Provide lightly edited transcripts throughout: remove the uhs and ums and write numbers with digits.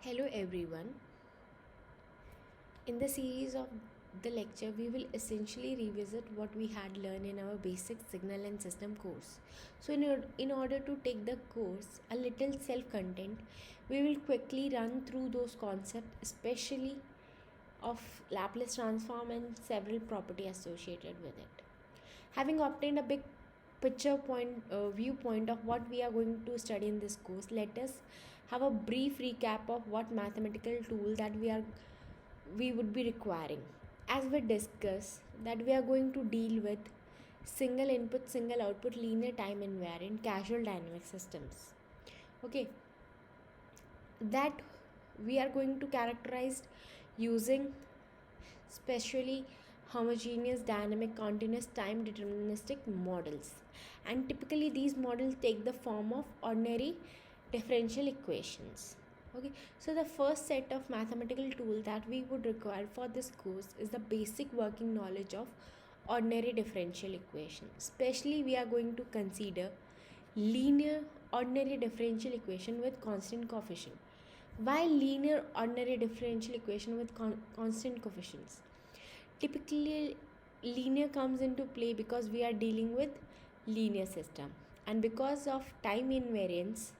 Hello everyone. In the series of the lecture, we will essentially revisit what we had learned in our basic signal and system course. So, in order to take the course a little self content, we will quickly run through those concepts, especially of Laplace transform and several property associated with it. Having obtained a big viewpoint of what we are going to study in this course, let us have a brief recap of what mathematical tool that we would be requiring. As we discuss that we are going to deal with single input single output linear time invariant causal dynamic systems. Okay, that we are going to characterize using specially homogeneous dynamic continuous time deterministic models, and typically these models take the form of ordinary differential equations. Okay, so the first set of mathematical tool that we would require for this course is the basic working knowledge of ordinary differential equation. Especially we are going to consider linear ordinary differential equation with constant coefficient. Why linear ordinary differential equation with constant coefficients? Typically linear comes into play because we are dealing with linear system, and because of time invariance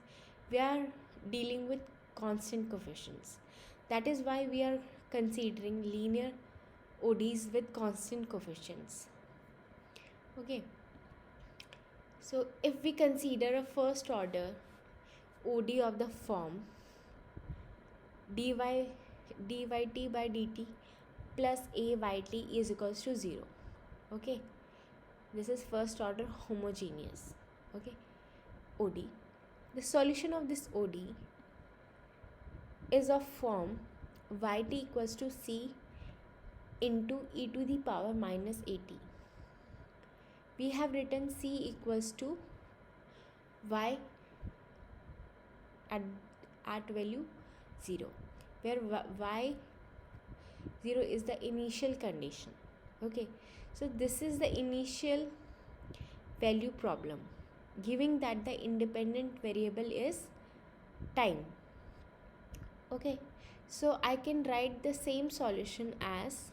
we are dealing with constant coefficients. That is why we are considering linear ODEs with constant coefficients. Okay, so if we consider a first order ODE of the form dy dyt by dt plus ayt is equals to 0. Okay, this is first order homogeneous. Okay, ODE. The solution of this ODE is of form yt equals to c into e to the power minus at. We have written c equals to y at value 0, where y 0 is the initial condition. Okay, so this is the initial value problem, giving that the independent variable is time. Okay, so I can write the same solution as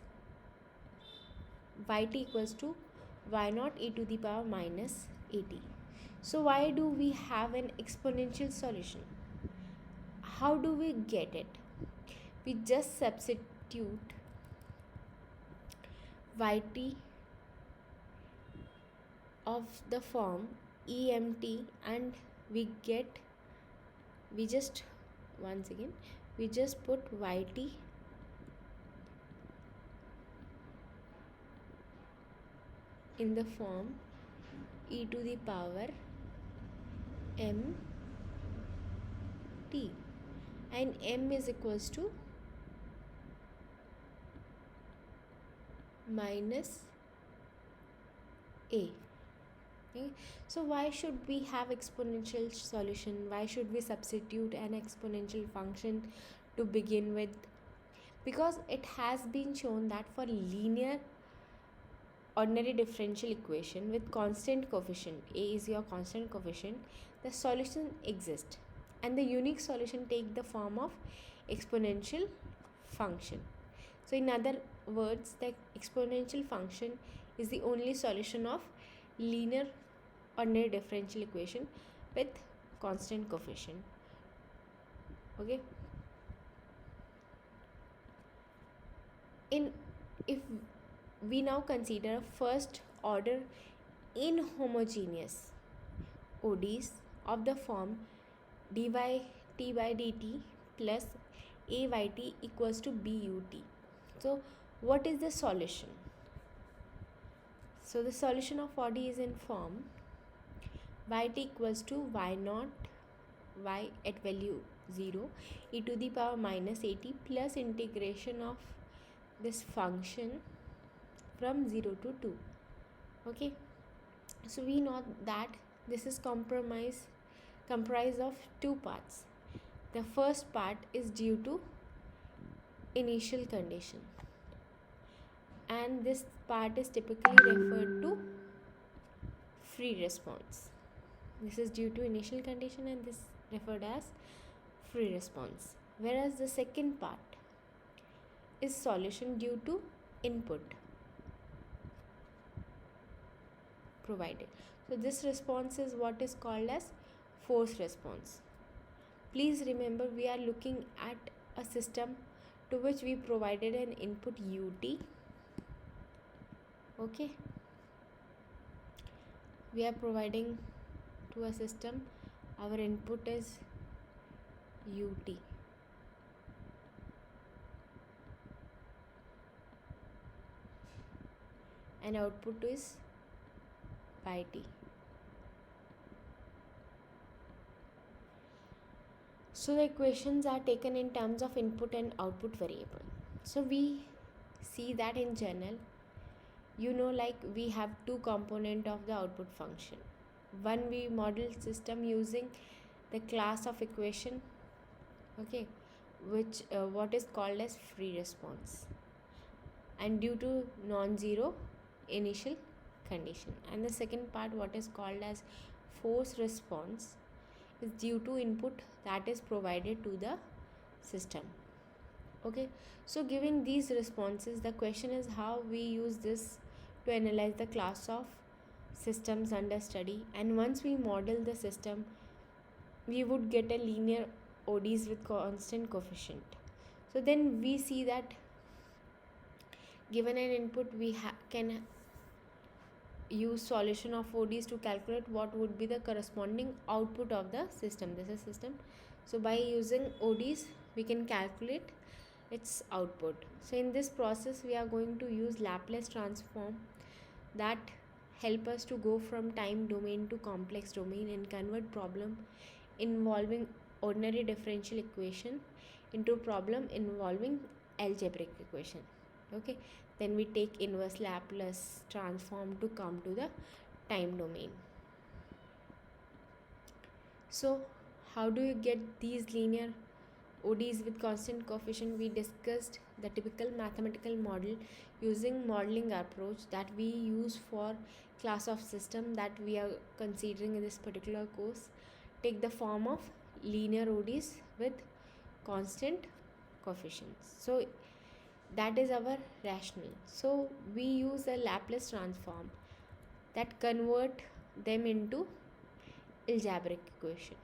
yt equals to y naught e to the power minus at. So why do we have an exponential solution? How do we get it? We just substitute yt of the form emt, and we just once again we just put yt in the form e to the power m t, and m is equals to minus a. Okay, so why should we have exponential solution? Why should we substitute an exponential function to begin with? Because it has been shown that for linear ordinary differential equation with constant coefficient, a is your constant coefficient, the solution exists, and the unique solution take the form of exponential function. So in other words, the exponential function is the only solution of linear ordinary differential equation with constant coefficient. Okay, in if we now consider first order inhomogeneous ODEs of the form dy t by dt plus ayt equals to but. So what is the solution? So the solution of ODE is in form yt equals to y naught y at value 0 e to the power minus at plus integration of this function from 0 to 2. Okay, so we know that this is comprised of two parts. The first part is due to initial condition, and this part is typically referred to free response. This is due to initial condition and this referred as free response. whereas the second part is solution due to input provided. So this response is what is called as force response. Please remember, we are looking at a system to which we provided an input ut. Okay, we are providing to a system, our input is ut and output is pi t. So the equations are taken in terms of input and output variable. So we see that in general, like we have two component of the output function. One, we model system using the class of equation, okay, which what is called as free response, and due to non-zero initial condition. And the second part, what is called as force response, is due to input that is provided to the system. Okay, so giving these responses, the question is how we use this to analyze the class of systems under study. And once we model the system, we would get a linear ODEs with constant coefficient. So then we see that given an input, we can use solution of ODEs to calculate what would be the corresponding output of the system. This is system. So by using ODEs, we can calculate its output. So in this process, we are going to use Laplace transform that help us to go from time domain to complex domain and convert problem involving ordinary differential equation into problem involving algebraic equation. Okay, then we take inverse Laplace transform to come to the time domain. So how do you get these linear ODEs with constant coefficient? We discussed the typical mathematical model using modeling approach that we use for class of system that we are considering in this particular course take the form of linear ODEs with constant coefficients. So that is our rationale. So we use a Laplace transform that convert them into algebraic equation,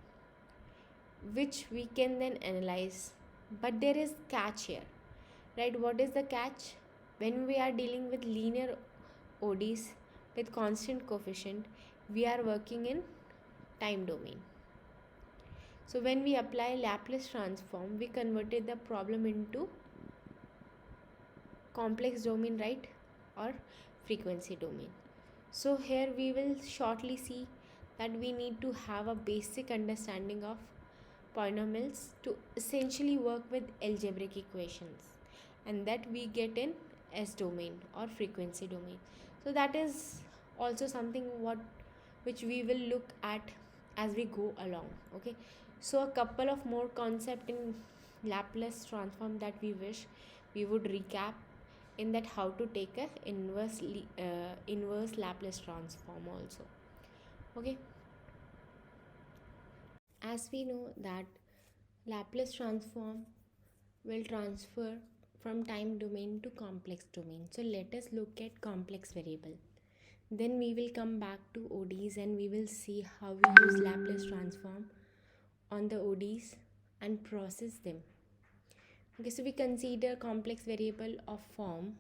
which we can then analyze. But there is catch here, right? What is the catch? When we are dealing with linear ODEs with constant coefficient, we are working in time domain. So when we apply Laplace transform, we converted the problem into complex domain, right, or frequency domain. So here we will shortly see that we need to have a basic understanding of polynomials to essentially work with algebraic equations, and that we get in S domain or frequency domain. So that is also something which we will look at as we go along. Okay, so a couple of more concept in Laplace transform that we wish we would recap in that, how to take a inverse Laplace transform also. Okay, as we know that Laplace transform will transfer from time domain to complex domain. So let us look at complex variable. Then we will come back to ODEs and we will see how we use Laplace transform on the ODEs and process them. Okay, so we consider complex variable of form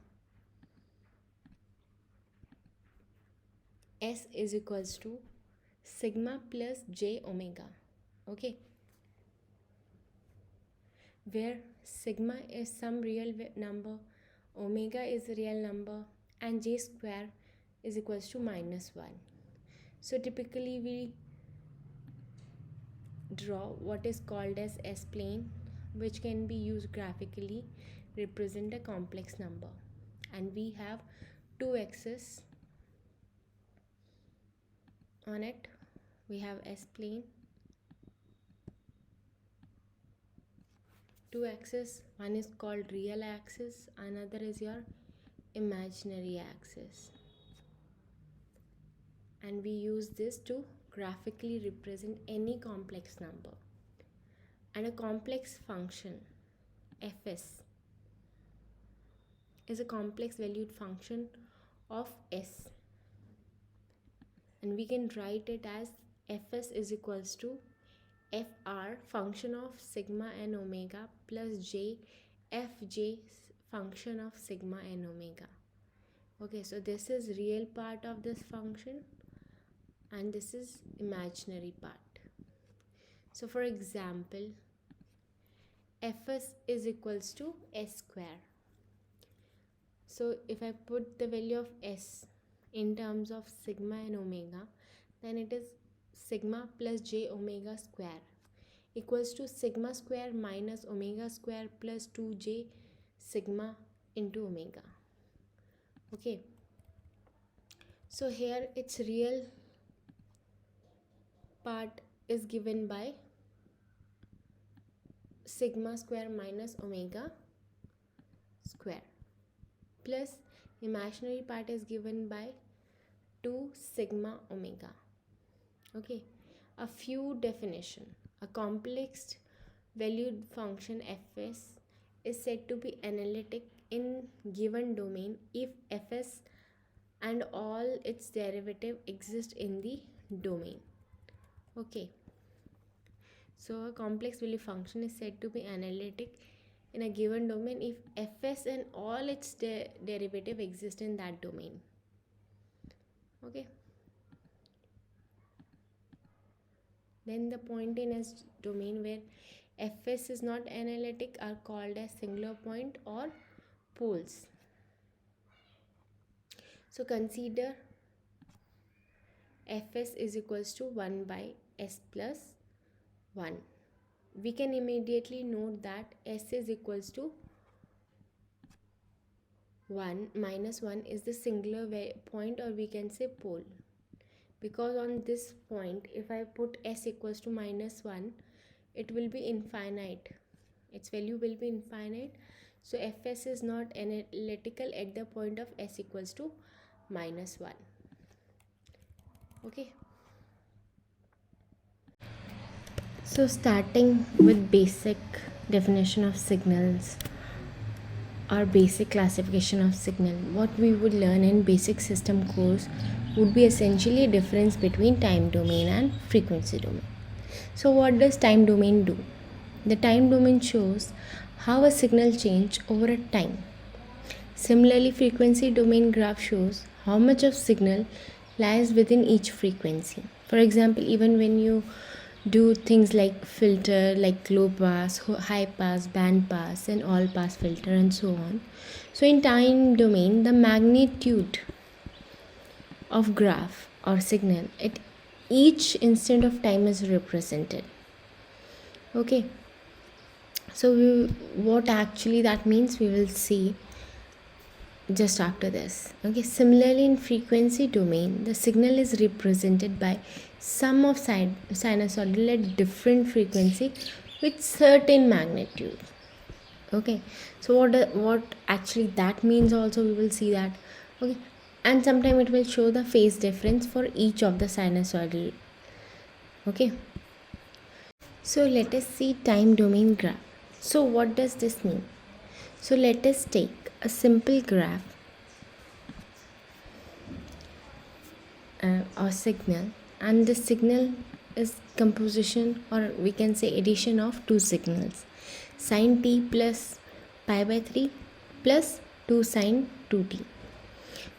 S is equals to sigma plus j omega. Okay, where sigma is some real number, omega is a real number, and j square is equals to -1. So typically we draw what is called as S-plane, which can be used graphically represent a complex number, and we have two axes on it. We have S-plane, two axes, one is called real axis, another is your imaginary axis, and we use this to graphically represent any complex number. And a complex function fs is a complex valued function of s, and we can write it as fs is equals to fr function of sigma and omega plus j fj function of sigma and omega. Okay, so this is real part of this function and this is imaginary part. So for example, fs is equals to s square. So if I put the value of s in terms of sigma and omega, then it is sigma plus j omega square equals to sigma square minus omega square plus 2j sigma into omega. Okay, so here its real part is given by sigma square minus omega square plus imaginary part is given by 2 sigma omega. Okay, a few definition. A complex valued function fs is said to be analytic in given domain if fs and all its derivative exist in the domain. Okay, so a complex value function is said to be analytic in a given domain if fs and all its derivative exist in that domain. Okay, then the point in S domain where fs is not analytic are called as singular point or poles. So consider fs is equals to 1 by s plus 1. We can immediately note that s is equals to 1 minus 1 is the singular point, or we can say pole, because on this point if I put s equals to minus 1, it will be infinite, its value will be infinite. So fs is not analytical at the point of s equals to minus 1. Okay, so starting with basic definition of signals or basic classification of signal, what we would learn in basic system course would be essentially a difference between time domain and frequency domain. So what does time domain do? The time domain shows how a signal changes over a time. Similarly, frequency domain graph shows how much of signal lies within each frequency. For example, even when you do things like filter, like low pass, high pass, band pass and all pass filter and so on. So in time domain, the magnitude of graph or signal at each instant of time is represented. Okay, so what actually that means we will see just after this. Okay, similarly in frequency domain, the signal is represented by sum of sinusoidal at different frequency with certain magnitude. Okay, so what actually that means also we will see that. Okay, and sometime it will show the phase difference for each of the sinusoidal. Okay, so let us see time domain graph. So what does this mean? So let us take a simple graph or signal, and the signal is composition, or we can say addition of two signals, sine t plus pi by 3 plus 2 sine 2t.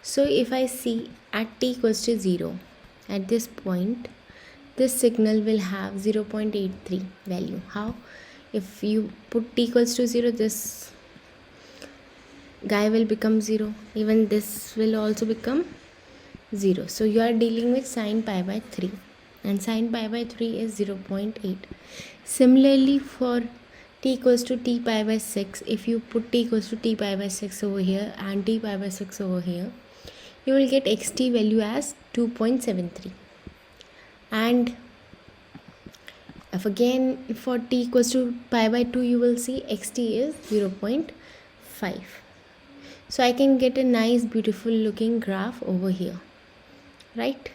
So if I see at t equals to 0, at this point this signal will have 0.83 value. How? If you put t equals to 0, this guy will become 0, even this will also become 0. So you are dealing with sine pi by 3, and sine pi by 3 is 0.8. Similarly for t equals to t pi by 6, if you put t equals to t pi by 6 over here and t pi by 6 over here, you will get xt value as 2.73. And if again for t equals to pi by 2, you will see xt is 0.5. So I can get a nice beautiful looking graph over here, right?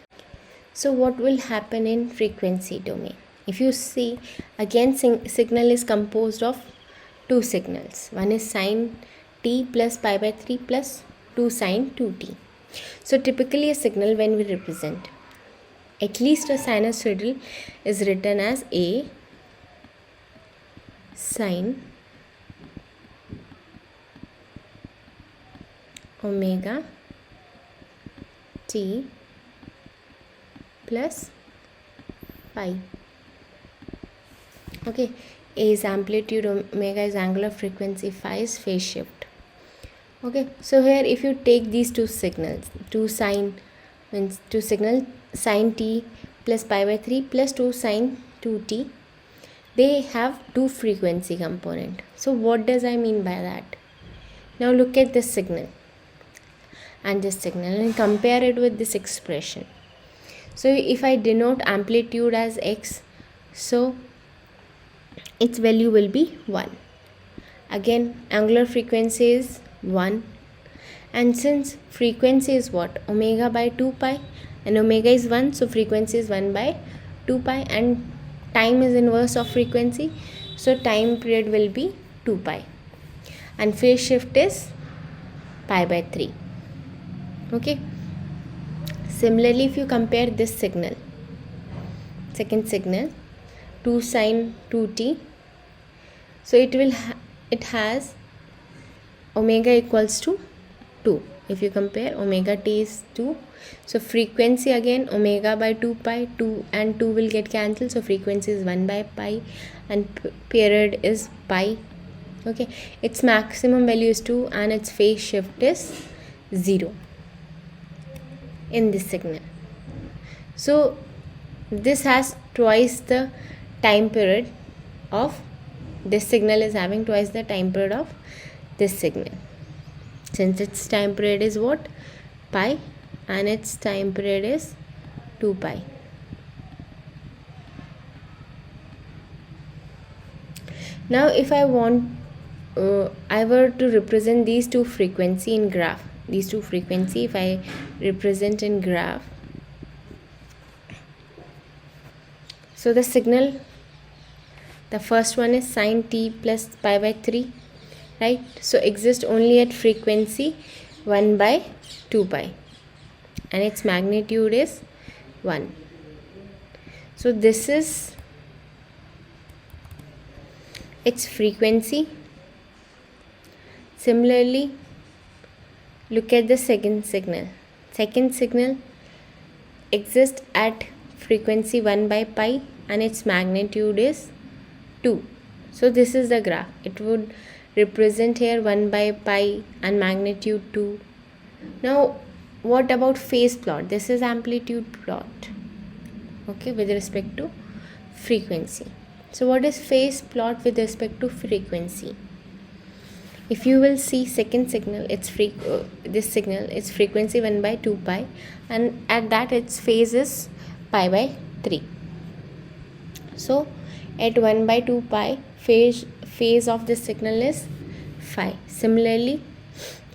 So what will happen in frequency domain? If you see, again signal is composed of two signals. One is sine t plus pi by 3 plus 2 sine 2t. So typically a signal, when we represent at least a sinusoidal, is written as a sine omega t plus pi. Okay, A is amplitude, omega is angular frequency, phi is phase shift. Okay, so here if you take these two signals, two signal sine t plus pi by 3 plus 2 sine 2t, they have two frequency component. So what does I mean by that? Now look at this signal and this signal and compare it with this expression. So if I denote amplitude as x, so its value will be 1. Again, angular frequency is 1, and since frequency is what? Omega by 2 pi, and omega is 1, so frequency is 1 by 2 pi, and time is inverse of frequency, so time period will be 2 pi, and phase shift is pi by 3. Okay, similarly if you compare this signal, second signal, 2 sine 2t, so it has omega equals to 2. If you compare, omega t is 2, so frequency again omega by 2 pi, 2 and 2 will get cancelled, so frequency is 1 by pi, and period is pi. Okay, its maximum value is 2 and its phase shift is 0 in this signal. So this has twice the time period of this signal, is having twice the time period of this signal, since its time period is what? Pi, and its time period is 2 pi. Now if I want I were to represent these two frequency in graph, these two frequency if I represent in graph, so the signal, the first one is sine t plus pi by 3, right? So exist only at frequency 1 by 2 pi, and its magnitude is 1. So this is its frequency. Similarly, look at the second signal. Second signal exists at frequency 1 by pi, and its magnitude is 2. So this is the graph. It would represent here 1 by pi and magnitude 2. Now what about phase plot? This is amplitude plot, okay, with respect to frequency. So what is phase plot with respect to frequency? If you will see second signal, its this signal, its frequency 1 by 2 pi, and at that its phase is pi by 3. So at 1 by 2 pi, phase of this signal is phi. Similarly,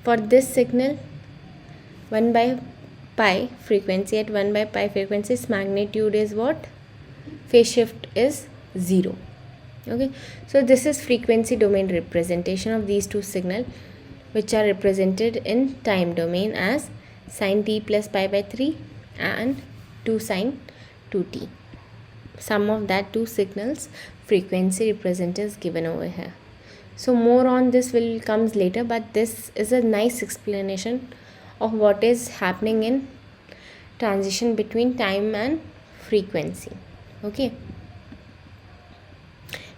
for this signal 1 by pi frequency, at 1 by pi frequency, its magnitude is what? Phase shift is 0. Okay, so this is frequency domain representation of these two signal, which are represented in time domain as sine t plus pi by 3 and 2 sine 2t. Sum of that two signals frequency represented is given over here. So more on this will comes later, but this is a nice explanation of what is happening in transition between time and frequency. Okay,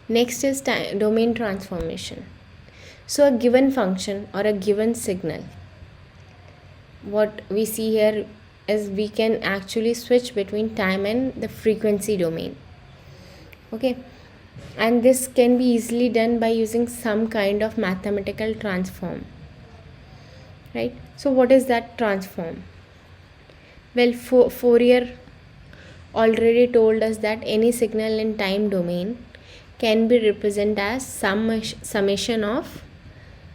next is time domain transformation. So a given function or a given signal, what we see here is we can actually switch between time and the frequency domain. Okay, and this can be easily done by using some kind of mathematical transform, right? So what is that transform? Well, Fourier already told us that any signal in time domain can be represented as summation of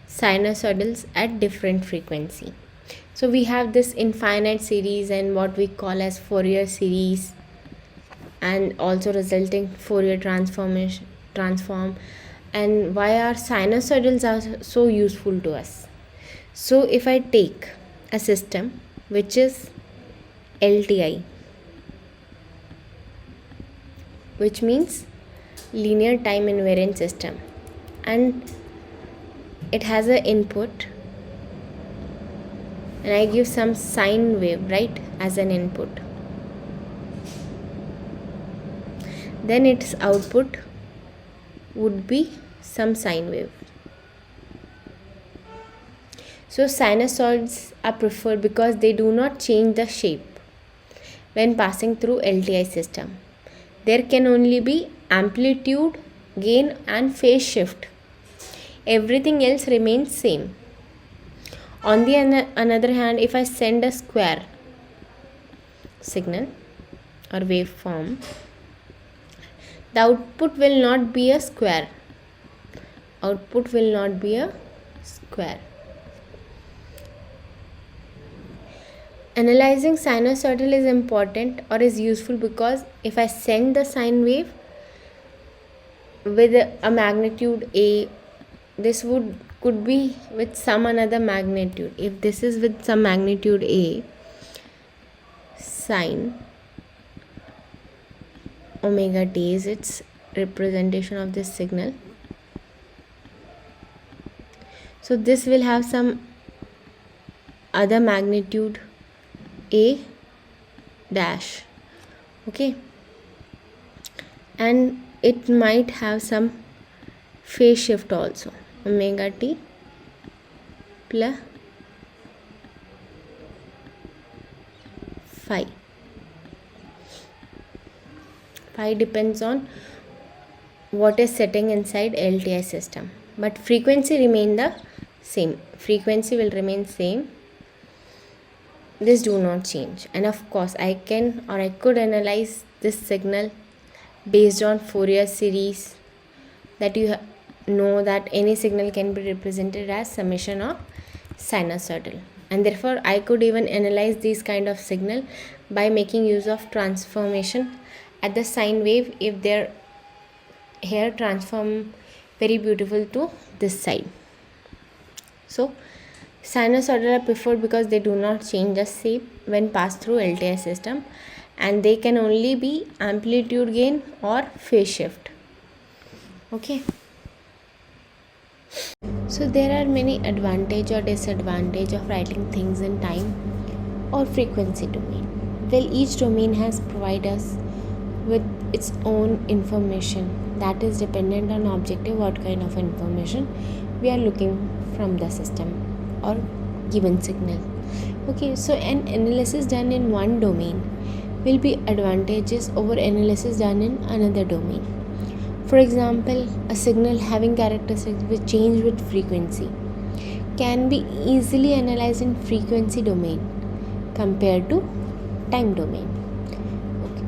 sinusoidals at different frequency. So we have this infinite series and what we call as Fourier series. and also resulting Fourier transform, and why our sinusoidals are so useful to us. So if I take a system which is LTI, which means linear time invariant system, and it has an input, and I give some sine wave, right, as an input, then its output would be some sine wave. So sinusoids are preferred because they do not change the shape when passing through LTI system. There can only be amplitude, gain and phase shift. Everything else remains same. On the another hand, if I send a square signal or waveform, the output will not be a square. Output will not be a square. Analyzing sinusoidal is important or is useful because if I send the sine wave with a magnitude A, this could be with some another magnitude. If this is with some magnitude A, sine omega t is its representation of this signal. So this will have some other magnitude A dash, okay, and it might have some phase shift also, omega t plus phi. Phi depends on what is setting inside LTI system, but frequency remain the same. Frequency will remain same. This do not change, and of course I could analyze this signal based on Fourier series, that you know that any signal can be represented as summation of sinusoidal, and therefore I could even analyze these kind of signal by making use of transformation at the sine wave if their hair transform very beautiful to this side. So sinusoidal are preferred because they do not change the shape when passed through LTI system, and they can only be amplitude gain or phase shift. Okay. So there are many advantage or disadvantage of writing things in time or frequency domain. Well, each domain has provided us with its own information that is dependent on objective what kind of information we are looking from the system or given signal. Okay, so an analysis done in one domain will be advantageous over analysis done in another domain. For example, a signal having characteristics which change with frequency can be easily analyzed in frequency domain compared to time domain. Okay.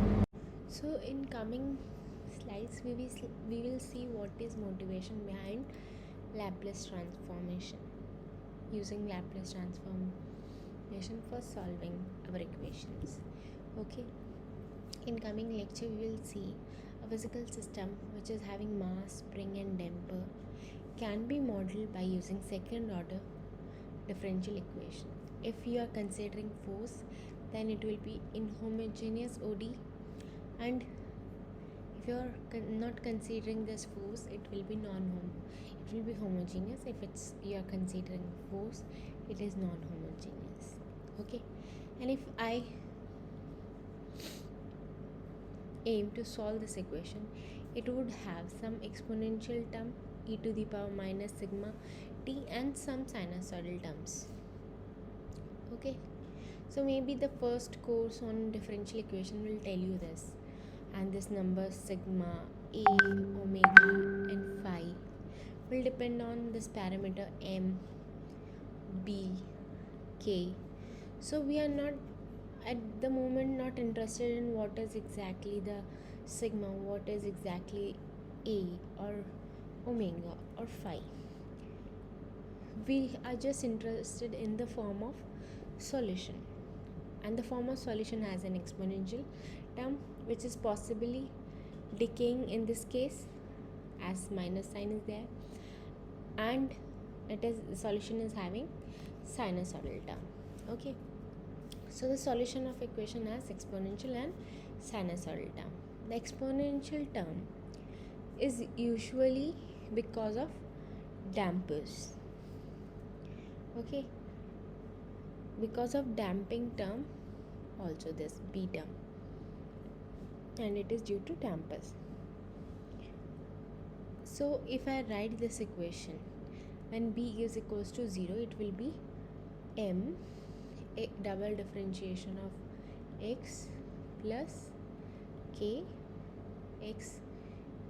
So in coming slides we will see what is motivation behind Laplace transformation, using Laplace transformation for solving our equations. Okay. In coming lecture we will see a physical system which is having mass, spring and damper can be modeled by using second order differential equation. If you are considering force, then it will be inhomogeneous OD, and if you are not considering this force, it will be it will be homogeneous. If you are considering force, it is non-homogeneous. Okay, and if I aim to solve this equation, it would have some exponential term e to the power minus sigma t and some sinusoidal terms. Okay, so maybe the first course on differential equation will tell you this, and this number sigma, a, omega and phi will depend on this parameter m, b, k. So we are not at the moment not interested in what is exactly the sigma, what is exactly a or omega or phi. We are just interested in the form of solution, and the form of solution has an exponential term which is possibly decaying in this case as minus sign is there, and the solution is having sinusoidal term. Okay, so the solution of equation has exponential and sinusoidal term. The exponential term is usually because of dampers. Okay, because of damping term, also this B term, and it is due to dampers. So if I write this equation, when B is equals to 0, it will be M a double differentiation of x plus k x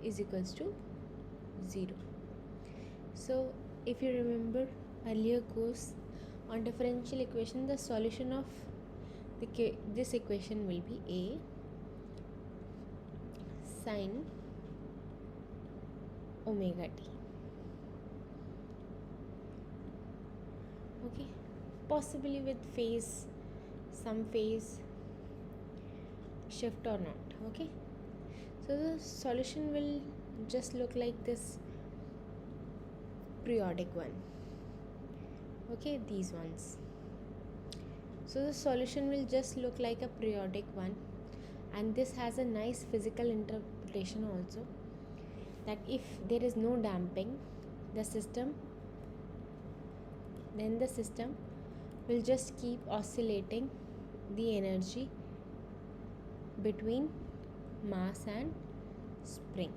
is equals to 0. So if you remember earlier course on differential equation, the solution of this equation will be a sine omega t. Okay, possibly with some phase shift or not. Okay, so the solution will just look like this periodic one. Okay, these ones. So the solution will just look like a periodic one, and this has a nice physical interpretation also, that if there is no damping, the system will just keep oscillating the energy between mass and spring.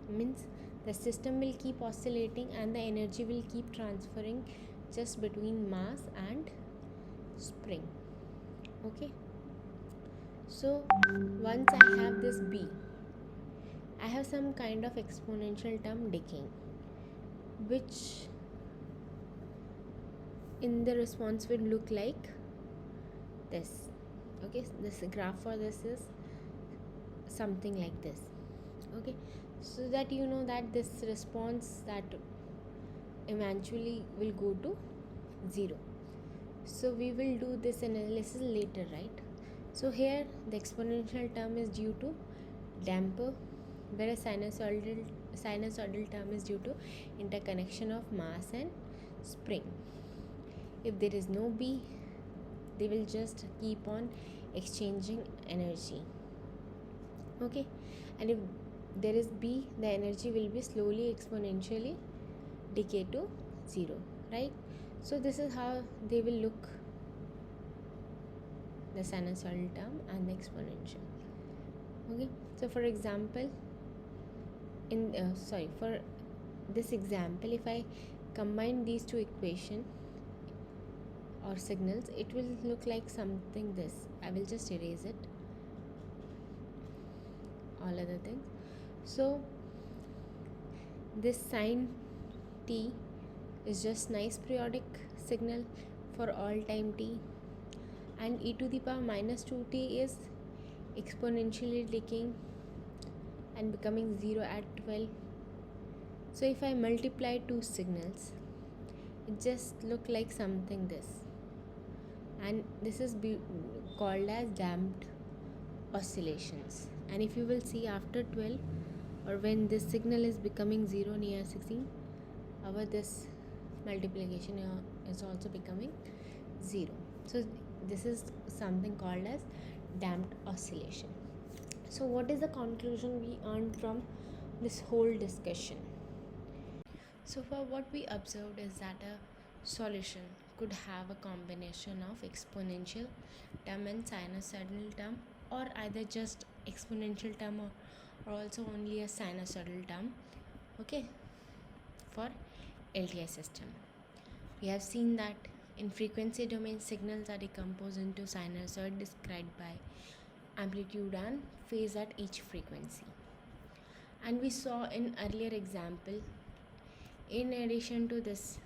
Means the system will keep oscillating and the energy will keep transferring just between mass and spring. Okay, so once I have this B, I have some kind of exponential term decaying, which in the response will look like this. Okay, this graph for this is something like this. Okay, so that you know that this response that eventually will go to 0. So we will do this analysis later, right? So here the exponential term is due to damper, whereas sinusoidal term is due to interconnection of mass and spring. If there is no B, they will just keep on exchanging energy. Okay, and if there is B, the energy will be slowly exponentially decay to 0, right? So this is how they will look, the sinusoidal term and the exponential. Okay, so for example, for this example, if I combine these two equations or signals, it will look like something this. I will just erase it, all other things. So this sine t is just nice periodic signal for all time t, and e to the power minus 2t is exponentially decaying and becoming 0 at 12. So if I multiply two signals, it just look like something this, and this is called as damped oscillations. And if you will see after 12, or when this signal is becoming 0 near 16, our this multiplication is also becoming 0. So this is something called as damped oscillation. So what is the conclusion we earned from this whole discussion? So far what we observed is that a solution could have a combination of exponential term and sinusoidal term, or either just exponential term or also only a sinusoidal term. Okay, for LTI system. We have seen that in frequency domain, signals are decomposed into sinusoid described by amplitude and phase at each frequency. And we saw in earlier example, in addition to this,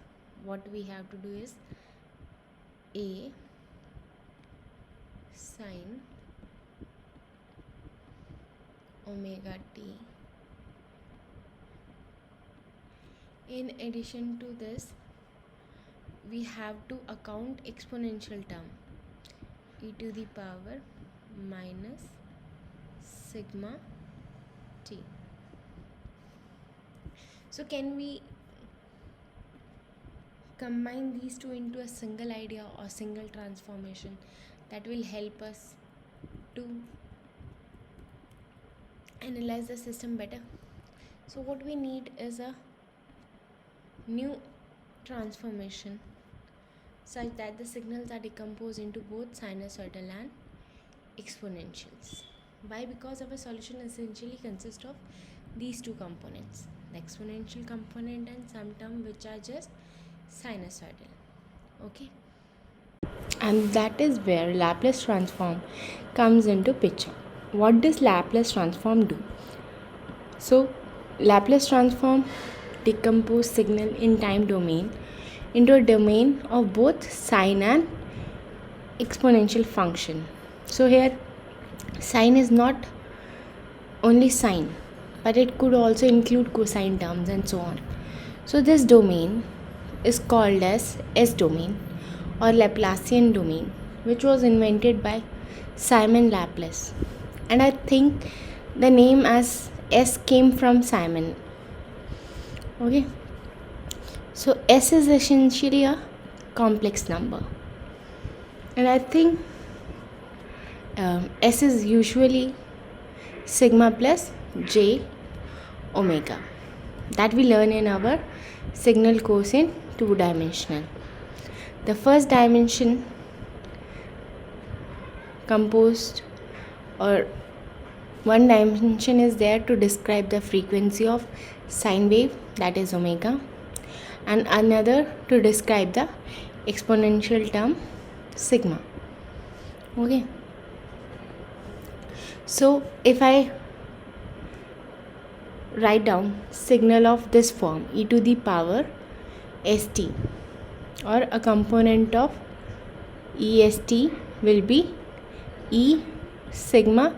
what we have to do is A sine omega t. In addition to this, we have to account exponential term e to the power minus sigma t. So can we combine these two into a single idea or single transformation that will help us to analyze the system better? So what we need is a new transformation such that the signals are decomposed into both sinusoidal and exponentials. Why? Because our solution essentially consists of these two components, the exponential component and some term which are just sinusoidal. Okay, and that is where Laplace transform comes into picture. What does Laplace transform do? So Laplace transform decompose signal in time domain into a domain of both sine and exponential function. So here sine is not only sine, but it could also include cosine terms and so on. So this domain is called as S domain or Laplacian domain, which was invented by Simon Laplace, and I think the name as S came from Simon. Okay, so S is essentially a complex number, and I think S is usually sigma plus j omega that we learn in our signal course in 2-dimensional. The first dimension composed or one dimension is there to describe the frequency of sine wave, that is omega, and another to describe the exponential term sigma. Okay, so if I write down signal of this form, e to the power st, or a component of est will be e sigma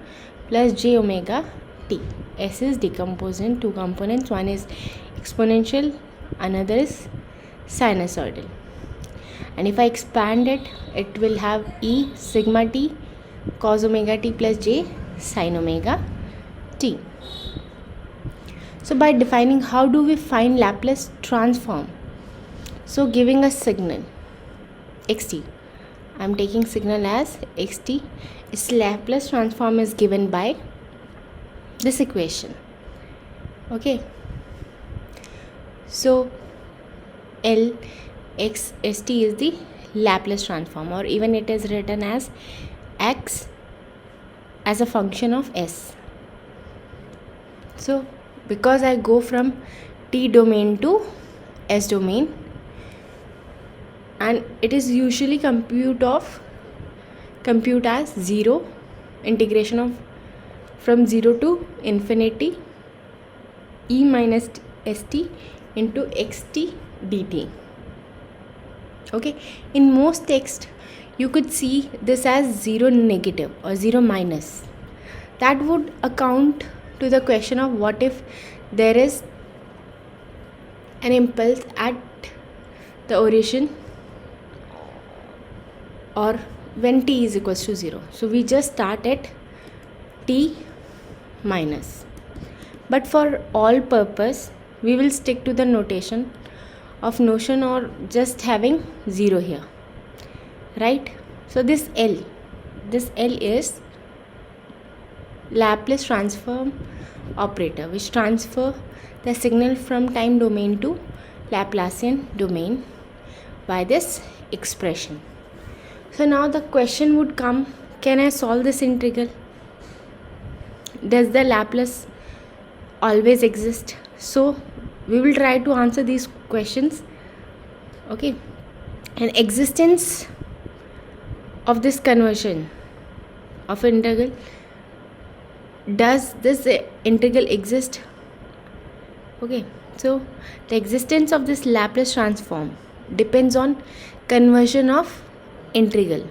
plus j omega t. S is decomposed in two components, one is exponential, another is sinusoidal, and if I expand it, it will have e sigma t cos omega t plus j sin omega t. So by defining how do we find Laplace transform, so giving a signal xt, I am taking signal as xt, its Laplace transform is given by this equation. Okay, so L x st is the Laplace transform, or even it is written as x as a function of s. So because I go from t domain to s domain, and it is usually compute as 0 integration of from 0 to infinity e minus st into xt dt. Okay, in most text you could see this as 0 negative or 0 minus. That would account to the question of what if there is an impulse at the origin or when t is equals to 0. So we just start at t minus, but for all purpose we will stick to the notation or just having 0 here, right? So this L is Laplace transform operator, which transfer the signal from time domain to Laplacian domain by this expression. So now the question would come, can I solve this integral? Does the Laplace always exist? So we will try to answer these questions. Okay, and existence of this conversion of integral, does this integral exist? Okay, so the existence of this Laplace transform depends on conversion of integral.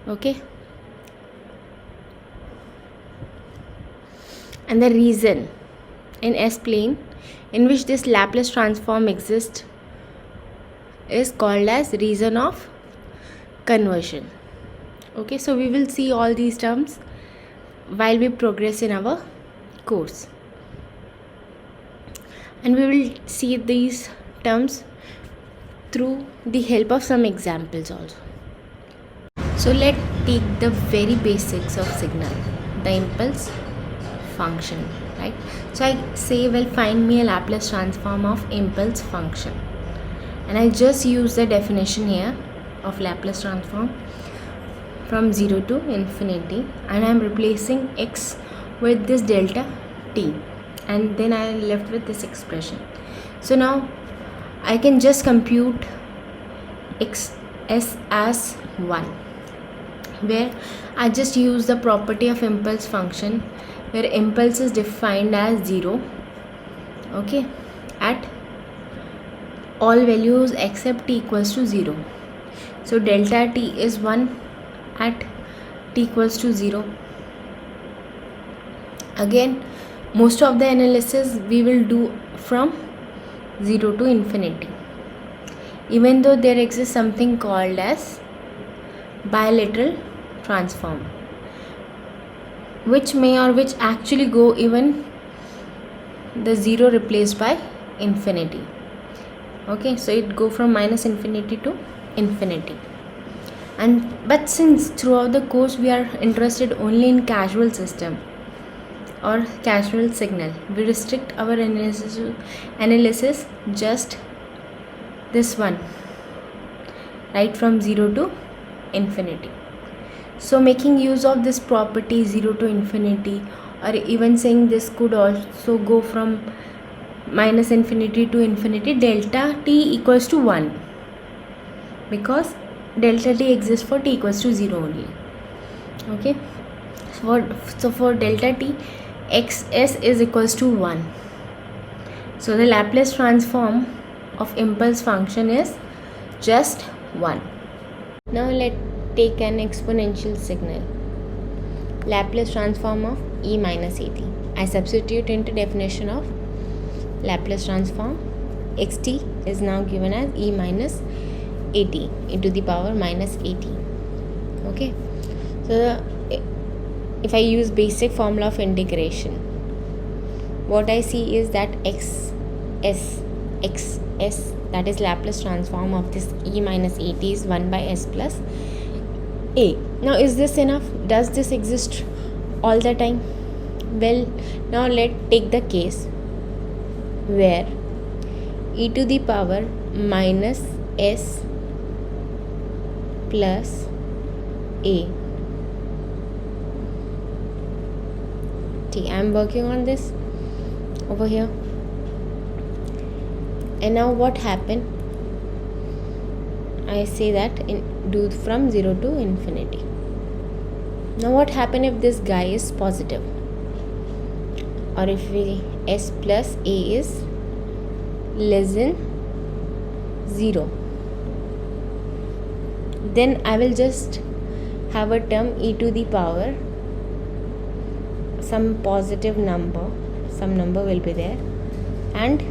Okay, and the reason in S-plane in which this Laplace transform exists is called as reason of conversion. Okay, so we will see all these terms while we progress in our course, and we will see these terms through the help of some examples also. So let's take the very basics of signal, the impulse function, right? So I say, well, find me a Laplace transform of impulse function, and I just use the definition here of Laplace transform from 0 to infinity, and I am replacing x with this delta t, and then I am left with this expression. So now I can just compute x s as 1, where I just use the property of impulse function, where impulse is defined as 0, okay, at all values except t equals to 0. So delta t is 1 at t equals to 0. Again, most of the analysis we will do from 0 to infinity, even though there exists something called as bilateral transform, which may or which actually go even the 0 replaced by infinity. Okay, so it go from minus infinity to infinity. And but since throughout the course we are interested only in casual system or casual signal, we restrict our analysis just this one, right, from 0 to infinity. So making use of this property 0 to infinity, or even saying this could also go from minus infinity to infinity, delta t equals to 1, because delta t exists for t equals to 0 only. Okay, so for delta t, xs is equals to 1. So the Laplace transform of impulse function is just 1. Now let's take an exponential signal. Laplace transform of e minus at. I substitute into definition of Laplace transform. Xt is now given as e minus at into the power minus at. Okay, so if I use basic formula of integration, what I see is that xs, that is Laplace transform of this e minus at, is 1 by s plus a. Now is this enough? Does this exist all the time? Well, now let's take the case where e to the power minus s plus a. I am working on this over here, and now what happened? I say that do from 0 to infinity. Now what happen if this guy is positive, or if we s plus a is less than 0? Then I will just have a term e to the power some positive number, some number will be there, and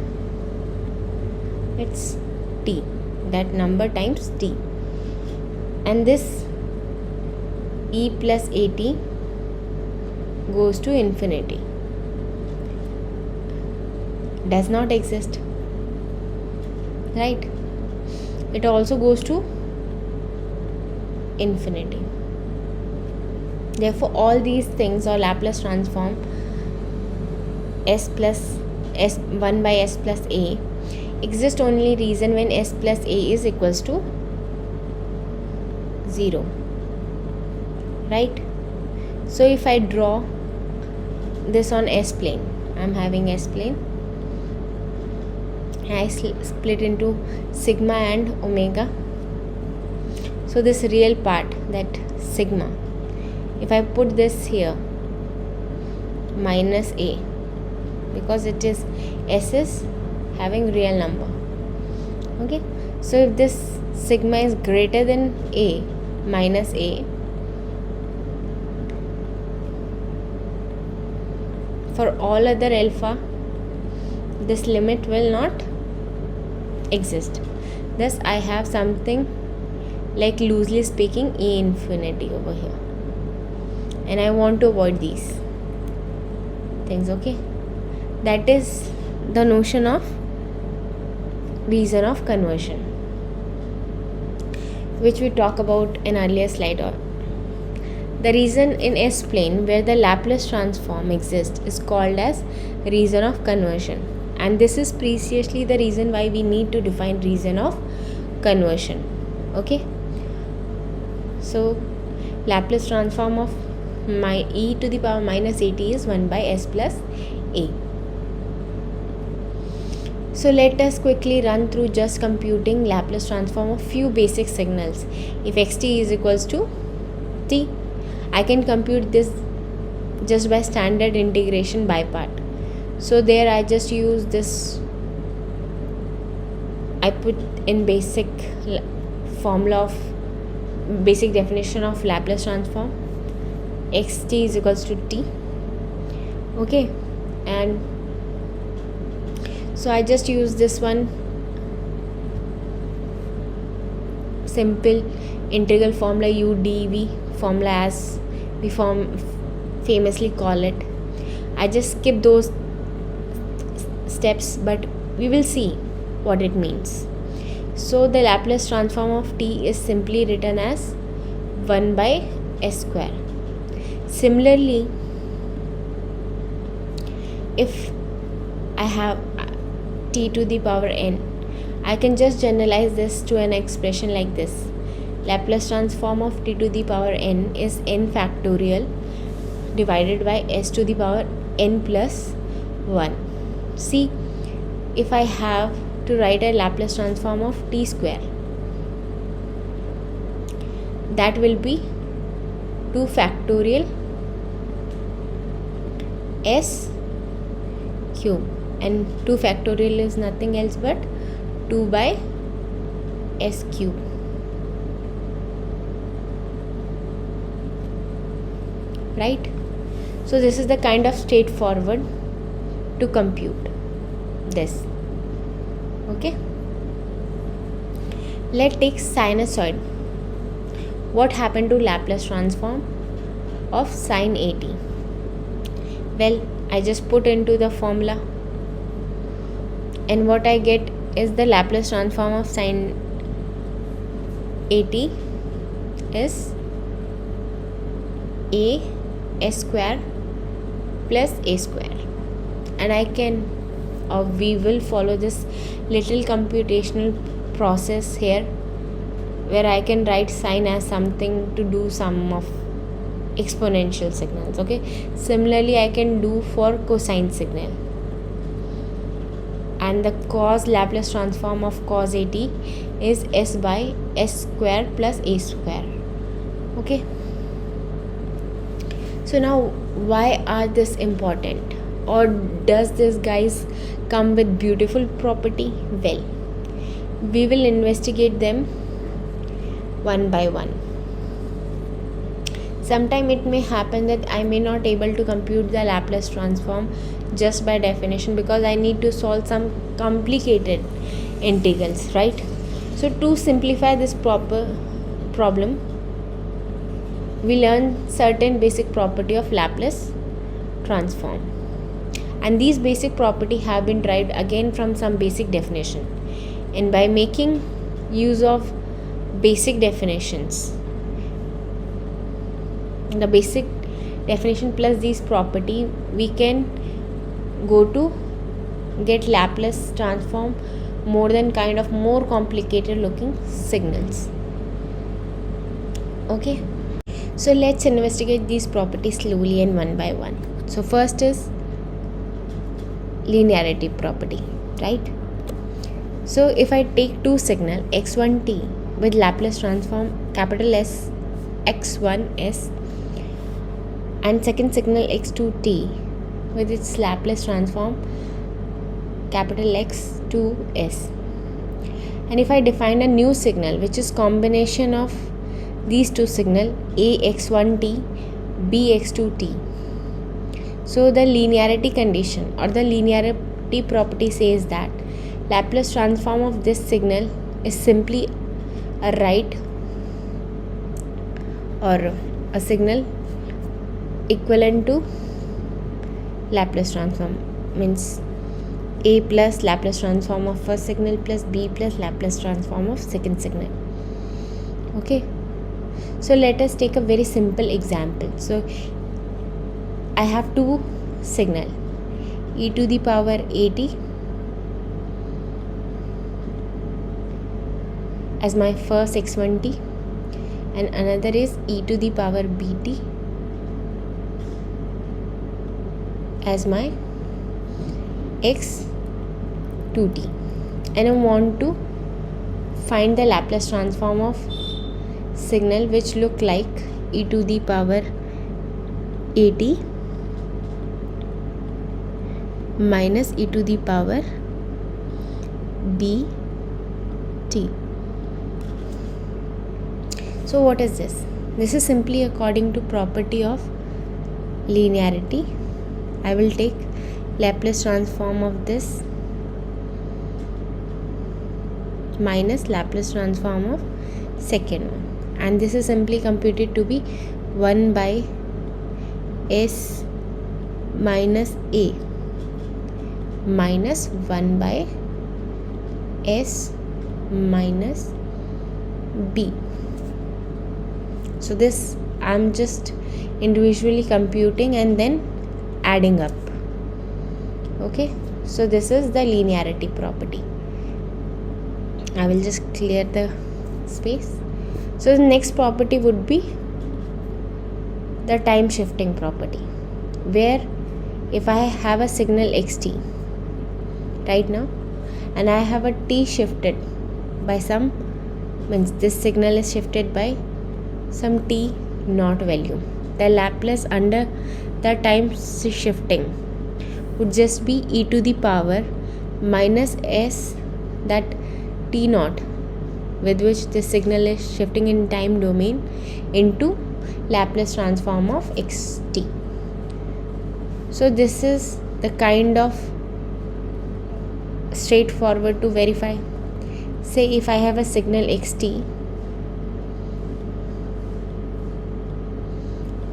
it's t, that number times t, and this e plus at goes to infinity, does not exist, right? It also goes to infinity. Therefore all these things, or Laplace transform s plus s 1 by s plus a, exist only reason when s plus a is equals to 0, right? So if I draw this on s plane, I am having s plane, I split into sigma and omega. So this real part, that sigma, if I put this here minus a, because it is s is having real number. Okay, so if this sigma is greater than a minus a, for all other alpha this limit will not exist. Thus I have something like, loosely speaking, a infinity over here, and I want to avoid these things. Okay, that is the notion of reason of conversion, which we talk about in earlier slide. Or the reason in S plane where the Laplace transform exists is called as reason of conversion, and this is preciously the reason why we need to define reason of conversion. Okay, so Laplace transform of my e to the power minus at is 1 by s plus a. So let us quickly run through just computing Laplace transform of few basic signals. If xt is equals to t, I can compute this just by standard integration by part. So there I just use this, I put in basic formula of basic definition of Laplace transform, xt is equals to t. Okay, and so I just use this one simple integral formula u dv formula, as we famously call it. I just skip those steps, but we will see what it means. So the Laplace transform of t is simply written as 1 by s square. Similarly, if I have t to the power n, I can just generalize this to an expression like this. Laplace transform of t to the power n is n factorial divided by s to the power n plus 1. See, if I have to write a Laplace transform of t square, that will be 2 factorial s cube, and 2 factorial is nothing else but 2 by s cube. Right? So this is the kind of straightforward to compute this. Okay, let's take sinusoid. What happened to Laplace transform of sin at? Well, I just put into the formula, and what I get is the Laplace transform of sin at is a s square plus a square, and I can, or we will follow this little computational process here, where I can write sine as something to do sum of exponential signals. Okay, similarly I can do for cosine signal, and the cos Laplace transform of cos at is s by s square plus a square. Okay, so now why are this important, or does this guys come with beautiful property? Well, we will investigate them one by one. Sometime it may happen that I may not able to compute the Laplace transform just by definition, because I need to solve some complicated integrals, right? So to simplify this problem, we learn certain basic property of Laplace transform, and these basic property have been derived again from some basic definition, and by making use of basic definitions, the basic definition plus these property, we can go to get Laplace transform more than kind of more complicated looking signals. Okay, so let's investigate these properties slowly and one by one. So first is linearity property, right? So if I take two signal x1t with Laplace transform capital S x1s, and second signal x2t with its Laplace transform capital X2s, and if I define a new signal which is combination of these two signal ax1t bx2t, so the linearity condition or the linearity property says that Laplace transform of this signal is simply a right, or a signal equivalent to Laplace transform, means A plus Laplace transform of first signal plus B plus Laplace transform of second signal. Okay, so let us take a very simple example. So I have two signal, e to the power at as my first x1t and another is e to the power bt as my x2t, and I want to find the Laplace transform of signal which look like e to the power at minus e to the power bt. So what is this? This is simply according to property of linearity. I will take Laplace transform of this minus Laplace transform of second one, and this is simply computed to be 1 by s minus a minus 1 by s minus b. So this I'm just individually computing and then adding up. Okay, so this is the linearity property. I will just clear the space. So the next property would be the time shifting property, where if I have a signal xt right now and I have a t shifted by some, means this signal is shifted by some t naught value, the Laplace under the time shifting would just be e to the power minus s, that t naught with which this signal is shifting in time domain, into Laplace transform of xt. So this is the kind of straightforward to verify. Say if I have a signal xt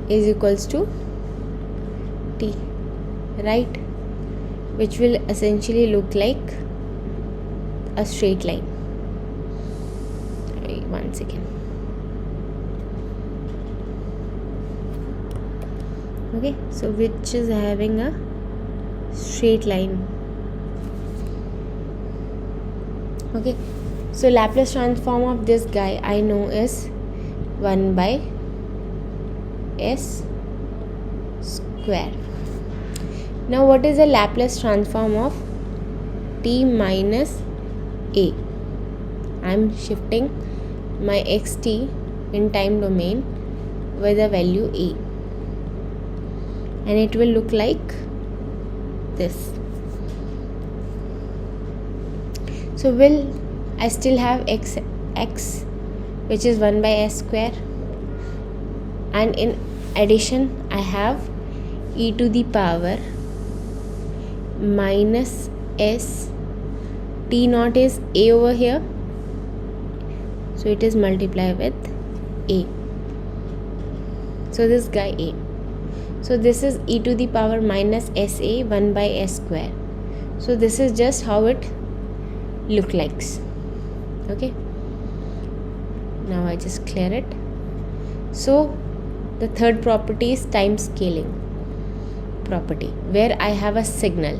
is equals to t, right, which will essentially look like a straight line. One second. Okay, so which is having a straight line. Okay, so Laplace transform of this guy I know is 1 by s square. Now what is the Laplace transform of t minus a? I am shifting my xt in time domain with a value a, and it will look like this. So will I still have x which is 1 by s square, and in addition I have e to the power minus s, t naught is a over here, so it is multiplied with a, so this guy a. So this is e to the power minus sa 1 by s square. So this is just how it look like. Okay, now I just clear it. So the third property is time scaling property, where I have a signal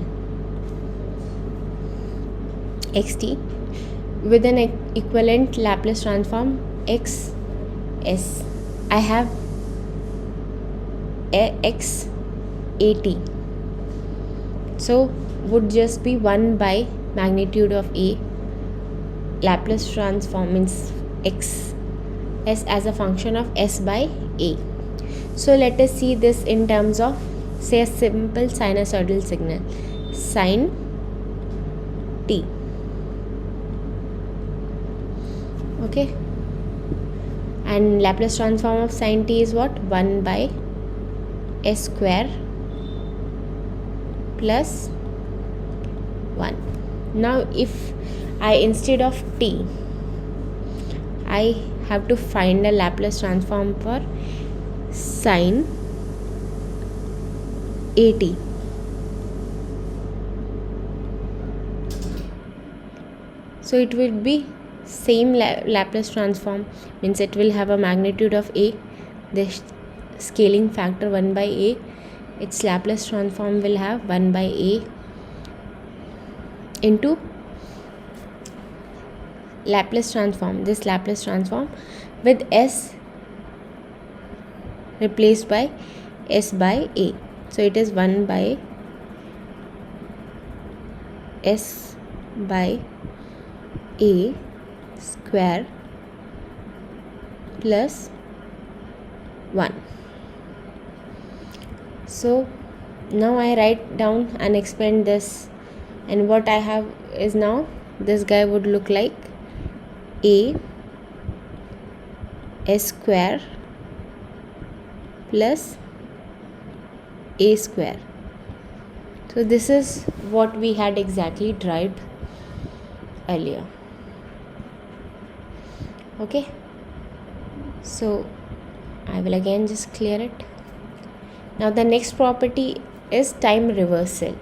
xt with an equivalent Laplace transform x s. I have x at, so would just be 1 by magnitude of a Laplace transform, means x s as a function of s by a. So let us see this in terms of, say, a simple sinusoidal signal sin t. Okay, and Laplace transform of sin t is what? 1 by s square plus 1. Now if I, instead of t, I have to find a Laplace transform for sin at. So it will be same Laplace transform, means it will have a magnitude of a, the scaling factor 1 by a, its Laplace transform will have 1 by a into Laplace transform, this Laplace transform with s replaced by s by a. So it is 1 by s by a square plus 1. So now I write down and expand this, and what I have is, now this guy would look like a s square plus a square. So this is what we had exactly derived earlier. Okay, so I will again just clear it. Now the next property is time reversal.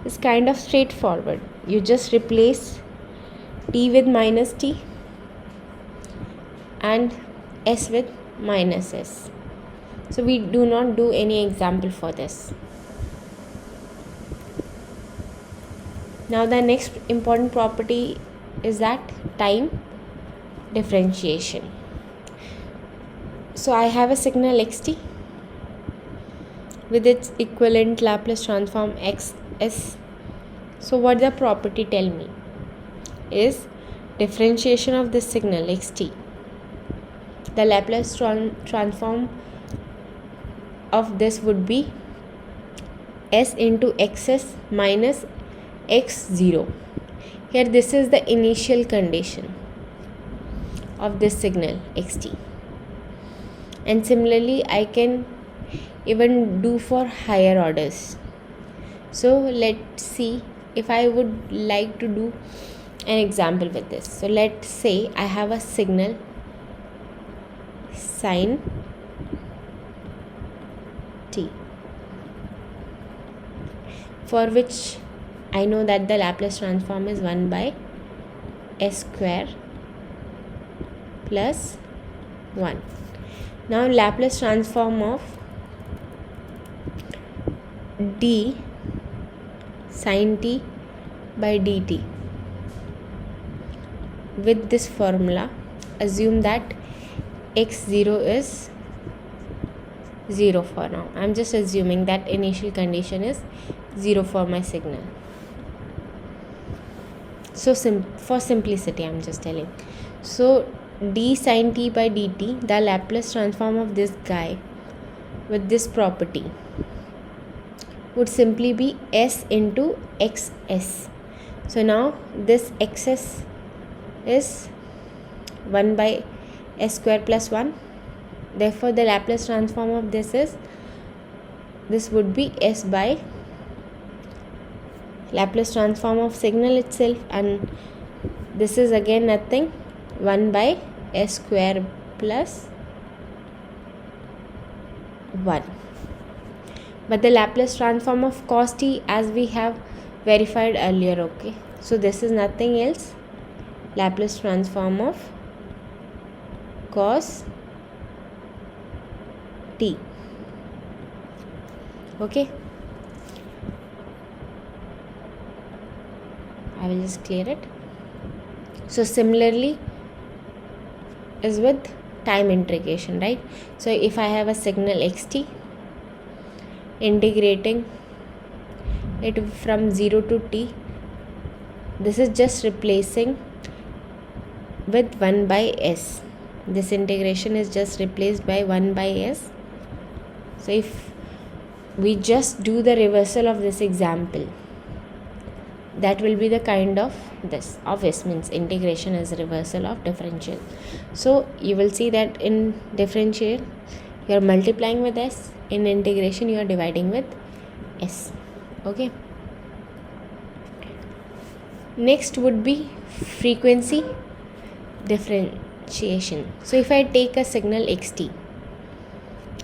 It's kind of straightforward. You just replace t with minus t and s with minus s. So we do not do any example for this. Now the next important property is that time differentiation. So I have a signal xt with its equivalent Laplace transform xs. So what the property tell me is differentiation of this signal xt, the Laplace transform of this would be s into xs minus x0. Here this is the initial condition of this signal xt, and similarly I can even do for higher orders. So let's see if I would like to do an example with this. So let's say I have a signal sin t, for which I know that the Laplace transform is 1 by s square plus 1. Now Laplace transform of d sin t by dt with this formula, assume that x0 is 0 for now. I'm just assuming that initial condition is 0 for my signal. So for simplicity I'm just telling. So d sin t by dt, the Laplace transform of this guy with this property would simply be s into xs. So now this xs is 1 by s square plus 1. Therefore the Laplace transform of this would be s by Laplace transform of signal itself, and this is again nothing, 1 by s square plus 1. But the Laplace transform of cos t, as we have verified earlier, okay, so this is nothing else, Laplace transform of cos t. Okay, I will just clear it. So similarly is with time integration, right? So if I have a signal xt, integrating it from 0 to t, this is just replacing with 1 by s. This integration is just replaced by 1 by s. So if we just do the reversal of this example, that will be the kind of this. Obvious means integration is reversal of differential. So you will see that in differential you are multiplying with s, in integration you are dividing with s. Okay, next would be frequency differentiation. So if I take a signal xt,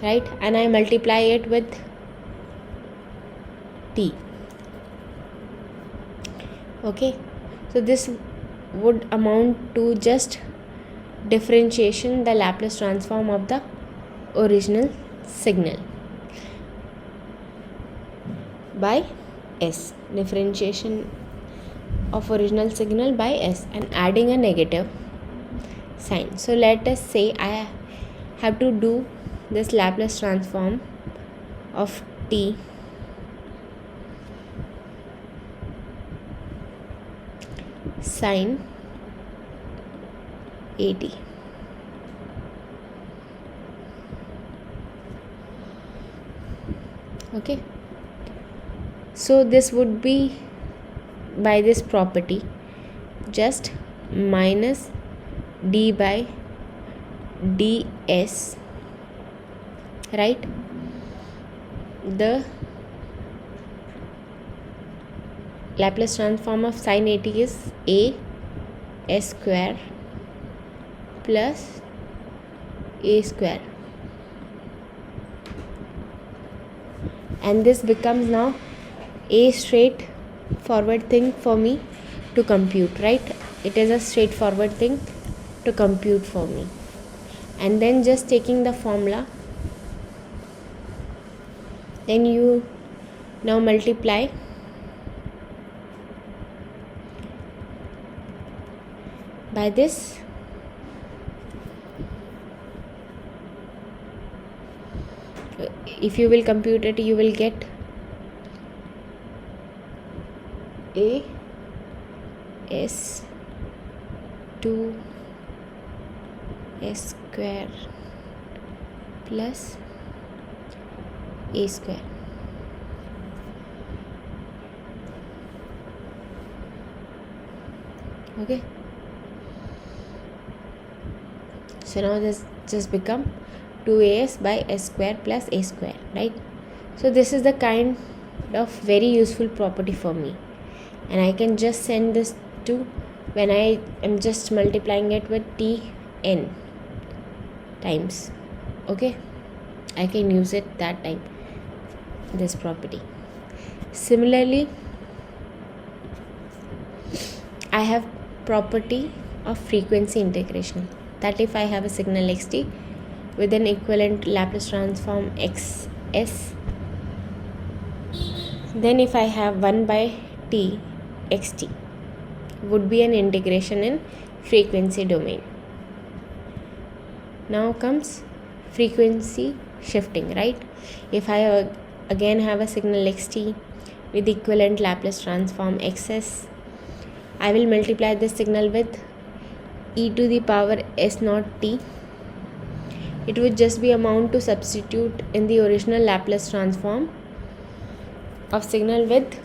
right, and I multiply it with t. Okay, so this would amount to just differentiation the Laplace transform of the original signal by s, differentiation of original signal by s, and adding a negative sign. So let us say I have to do this Laplace transform of t sine 80. Okay, so this would be by this property just minus d by ds, right? The Laplace transform of sine 80 is a s square plus a square, and this becomes now a straightforward thing for me to compute, right? It is a straightforward thing to compute for me. And then just taking the formula, then you now multiply by this if you will compute it, you will get a s 2 s square plus a square. Okay, so now this just become 2as by s square plus a square, right? So this is the kind of very useful property for me, and I can just send this to when I am just multiplying it with tn times. Okay, I can use it that time, this property. Similarly, I have property of frequency integration, that if I have a signal xt with an equivalent Laplace transform xs, then if I have 1 by t xt would be an integration in frequency domain. Now comes frequency shifting, right? If I again have a signal xt with equivalent Laplace transform xs, I will multiply this signal with e to the power s naught t. It would just be amount to substitute in the original Laplace transform of signal with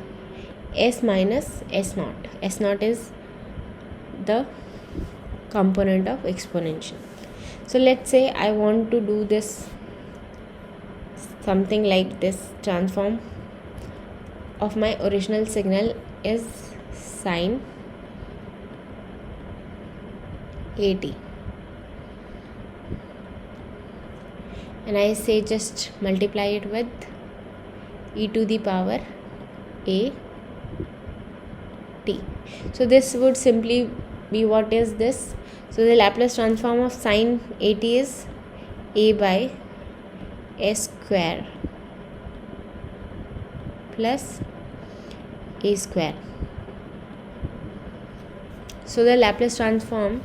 s minus s naught. S naught is the component of exponential. So let's say I want to do this something like this transform of my original signal is sine 80, and I say just multiply it with e to the power a t. So this would simply be, what is this? So the Laplace transform of sine 80 is a by s square plus a square. So the Laplace transform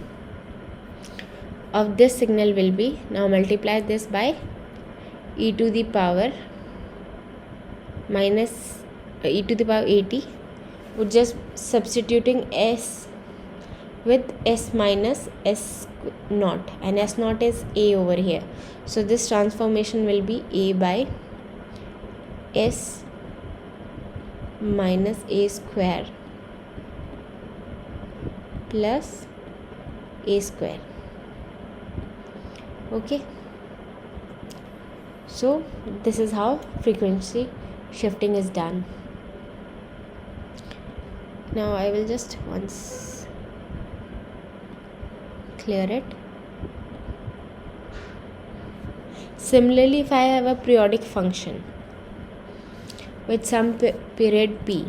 of this signal will be, now multiply this by e to the power minus e to the power 80, would just substituting s with s minus s naught, and s naught is a over here. So this transformation will be a by s minus a square plus a square. Okay, so this is how frequency shifting is done. Now I will just once clear it. Similarly, if I have a periodic function with some period p.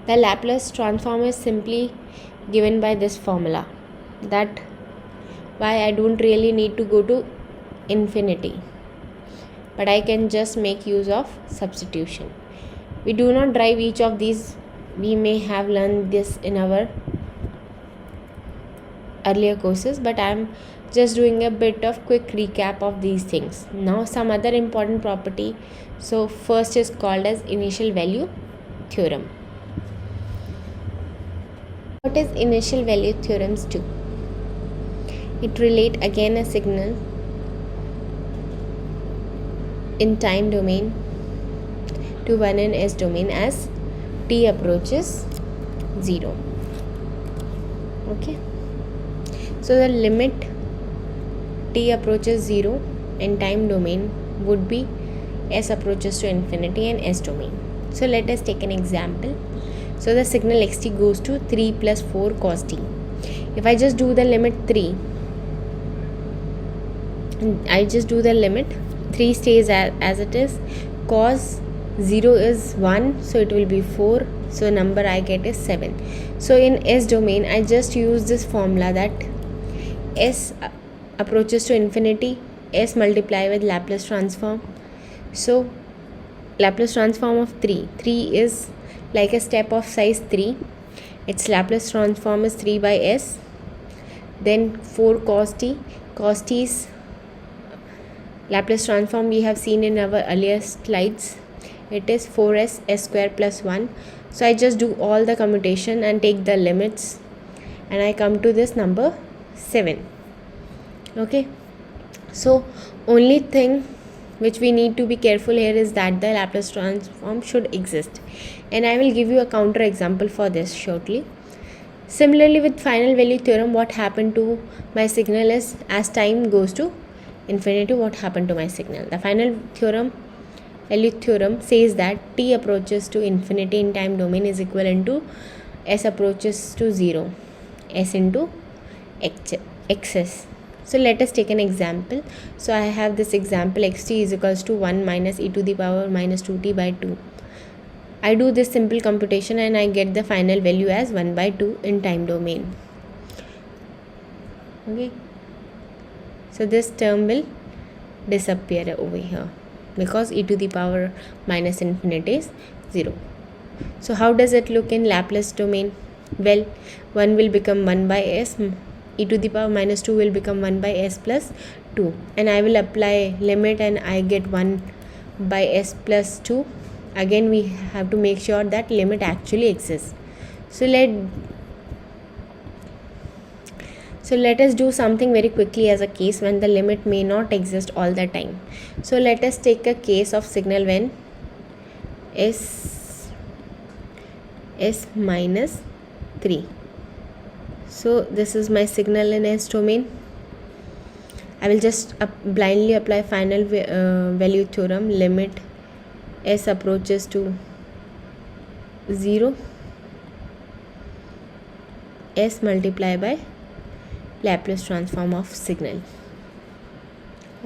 The Laplace transform is simply given by this formula. That why I don't really need to go to infinity, but I can just make use of substitution. We do not derive each of these. We may have learned this in our earlier courses, but I am just doing a bit of quick recap of these things. Now some other important property. So first is called as initial value theorem. What is initial value theorems do? It relate again a signal in time domain to one in S domain as t approaches 0. Okay. So the limit t approaches 0 in time domain would be S approaches to infinity and S domain. So let us take an example. So the signal xt goes to 3 plus 4 cos t. If I just do the limit 3, I just do the limit 3 stays as it is, cos 0 is 1, so it will be 4, so number I get is 7. So in S domain I just use this formula that S approaches to infinity, S multiply with Laplace transform. So Laplace transform of 3 is like a step of size 3, its Laplace transform is 3 by S, then 4 cos t's Laplace transform we have seen in our earlier slides, it is 4s s square plus 1. So I just do all the commutation and take the limits and I come to this number 7. Okay, so only thing which we need to be careful here is that the Laplace transform should exist, and I will give you a counter example for this shortly. Similarly with final value theorem, what happened to my signal is as time goes to infinity, what happened to my signal. The final value theorem says that t approaches to infinity in time domain is equivalent to S approaches to 0, S into xs. So let us take an example. So I have this example, xt is equals to 1 minus e to the power minus 2t by 2. I do this simple computation and I get the final value as 1 by 2 in time domain. Okay, so this term will disappear over here because e to the power minus infinity is 0. So how does it look in Laplace domain? Well, 1 will become 1 by s, e to the power minus 2 will become 1 by s plus 2, and I will apply limit and I get 1 by s plus 2. Again we have to make sure that limit actually exists. So let us do something very quickly as a case when the limit may not exist all the time. So let us take a case of signal when s minus 3. So this is my signal in S domain. I will just blindly apply final value theorem, limit S approaches to 0, S multiply by Laplace transform of signal.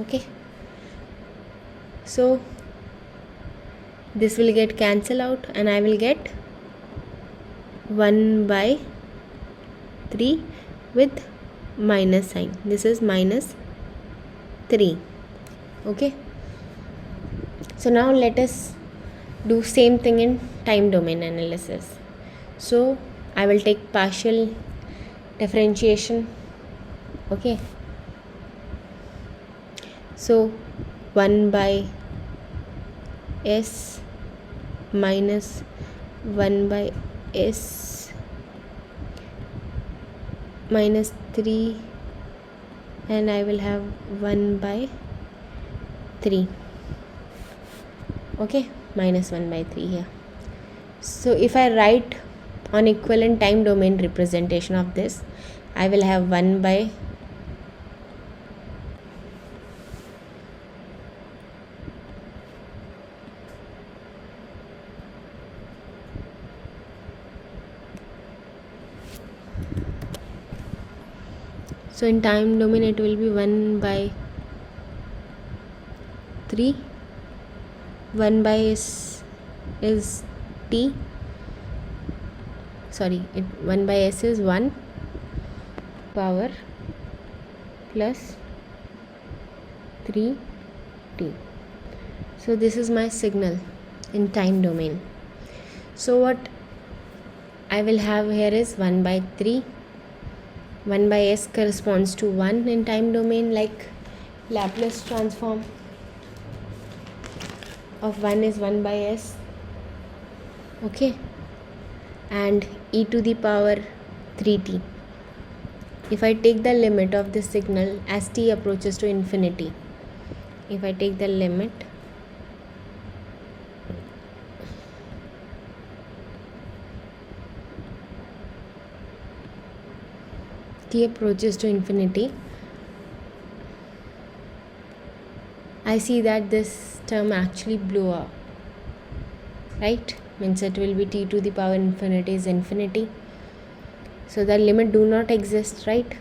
Okay, so this will get cancel out and I will get 1 by 3 with minus sign. This is minus 3. Okay, so now let us do same thing in time domain analysis. So I will take partial differentiation. Okay, so 1 by s minus 1 by s minus 3, and I will have 1 by 3. Okay, minus 1 by 3 here. So if I write on equivalent time domain representation of this, I will have 1 by so in time domain it will be 1 by 3 1 by s is t, sorry, 1 by s is 1 power plus 3t. So this is my signal in time domain. So what I will have here is 1 by 3. 1 by s corresponds to 1 in time domain, like Laplace transform of 1 is 1 by s. Okay, and e to the power 3t. If I take the limit of this signal as t approaches to infinity, if I take the limit t approaches to infinity, I see that this term actually blew up, right? Means it will be t to the power infinity is infinity. So the limit do not exist, right?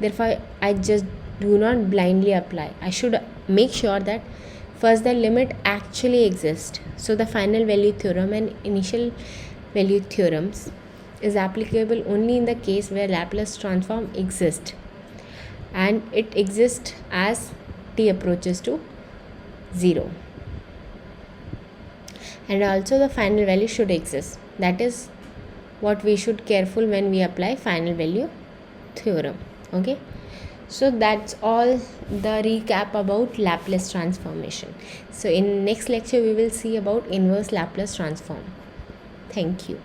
Therefore, I just do not blindly apply. I should make sure that first the limit actually exists. So the final value theorem and initial value theorems is applicable only in the case where Laplace transform exists, and it exists as t approaches to 0. And also the final value should exist. That is what we should careful when we apply final value theorem. Okay, so that's all the recap about Laplace transformation. So in next lecture we will see about inverse Laplace transform. Thank you.